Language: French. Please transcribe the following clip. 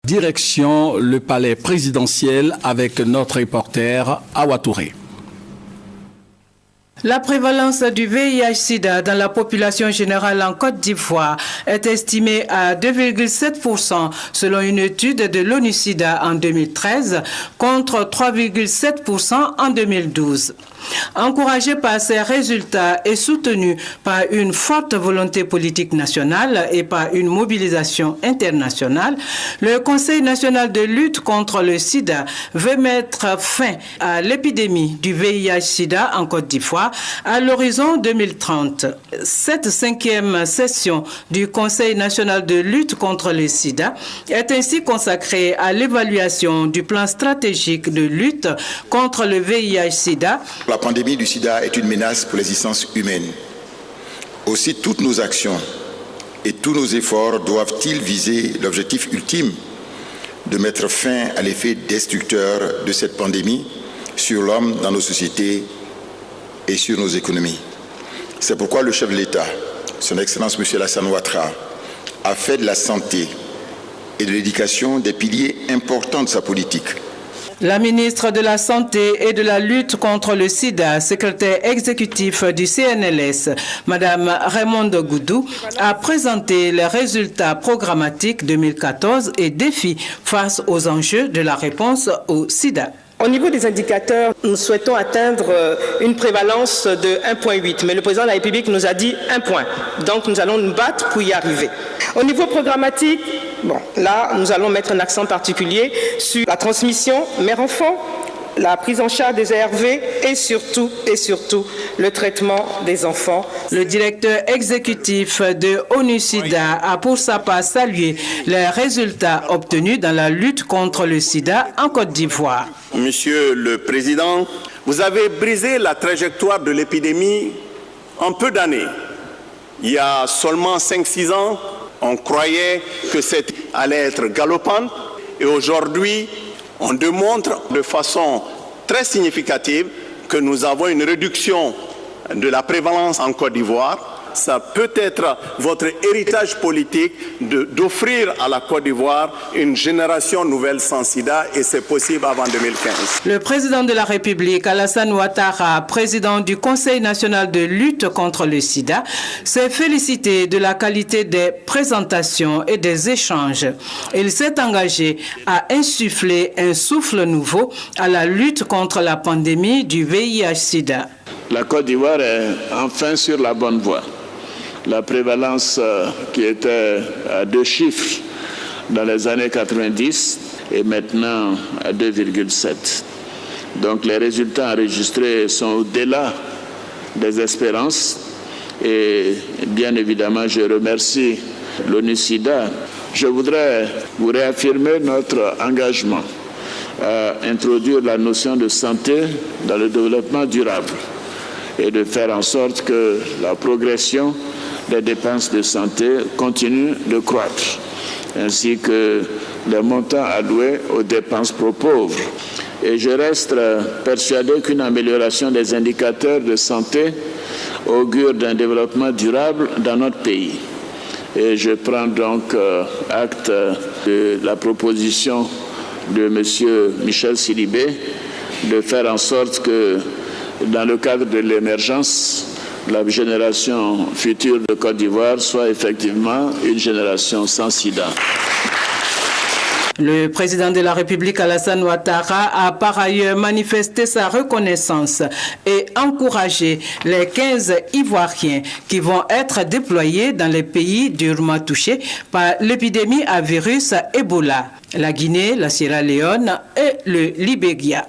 Direction le palais présidentiel avec notre reporter Awa Touré. La prévalence du VIH-Sida dans la population générale en Côte d'Ivoire est estimée à 2,7% selon une étude de l'ONU-Sida en 2013 contre 3,7% en 2012. Encouragé par ces résultats et soutenu par une forte volonté politique nationale et par une mobilisation internationale, le Conseil national de lutte contre le sida veut mettre fin à l'épidémie du VIH-Sida en Côte d'Ivoire à l'horizon 2030. Cette 5e session du Conseil national de lutte contre le sida est ainsi consacrée à l'évaluation du plan stratégique de lutte contre le VIH-Sida. La pandémie du sida est une menace pour l'existence humaine. Aussi, toutes nos actions et tous nos efforts doivent-ils viser l'objectif ultime de mettre fin à l'effet destructeur de cette pandémie sur l'homme dans nos sociétés et sur nos économies. C'est pourquoi le chef de l'État, son Excellence M. Alassane Ouattara, a fait de la santé et de l'éducation des piliers importants de sa politique. La ministre de la Santé et de la lutte contre le sida, secrétaire exécutif du CNLS, Mme Raymonde Goudou, a présenté les résultats programmatiques 2014 et défis face aux enjeux de la réponse au sida. Au niveau des indicateurs, nous souhaitons atteindre une prévalence de 1,8, mais le président de la République nous a dit 1 point. Donc nous allons nous battre pour y arriver. Au niveau programmatique, là, nous allons mettre un accent particulier sur la transmission mère-enfant, la prise en charge des ARV et surtout le traitement des enfants. Le directeur exécutif de ONU-Sida a pour sa part salué les résultats obtenus dans la lutte contre le sida en Côte d'Ivoire. Monsieur le Président, vous avez brisé la trajectoire de l'épidémie en peu d'années. Il y a seulement 5-6 ans, on croyait que c'était allait être galopante et aujourd'hui, on démontre de façon très significative que nous avons une réduction de la prévalence en Côte d'Ivoire. Ça peut être votre héritage politique d'offrir à la Côte d'Ivoire une génération nouvelle sans sida et c'est possible avant 2015. Le président de la République, Alassane Ouattara, président du Conseil national de lutte contre le sida, s'est félicité de la qualité des présentations et des échanges. Il s'est engagé à insuffler un souffle nouveau à la lutte contre la pandémie du VIH-Sida. La Côte d'Ivoire est enfin sur la bonne voie. La prévalence qui était à 2 chiffres dans les années 90 est maintenant à 2,7. Donc les résultats enregistrés sont au-delà des espérances et bien évidemment je remercie l'ONU-Sida. Je voudrais vous réaffirmer notre engagement à introduire la notion de santé dans le développement durable et de faire en sorte que la progression des dépenses de santé continue de croître, ainsi que les montants alloués aux dépenses pro pauvres. Et je reste persuadé qu'une amélioration des indicateurs de santé augure d'un développement durable dans notre pays. Et je prends donc acte de la proposition de M. Michel Sidibé de faire en sorte que, dans le cadre de l'émergence, la génération future de Côte d'Ivoire soit effectivement une génération sans sida. Le président de la République, Alassane Ouattara, a par ailleurs manifesté sa reconnaissance et encouragé les 15 Ivoiriens qui vont être déployés dans les pays durement touchés par l'épidémie à virus Ebola, la Guinée, la Sierra Leone et le Libéria.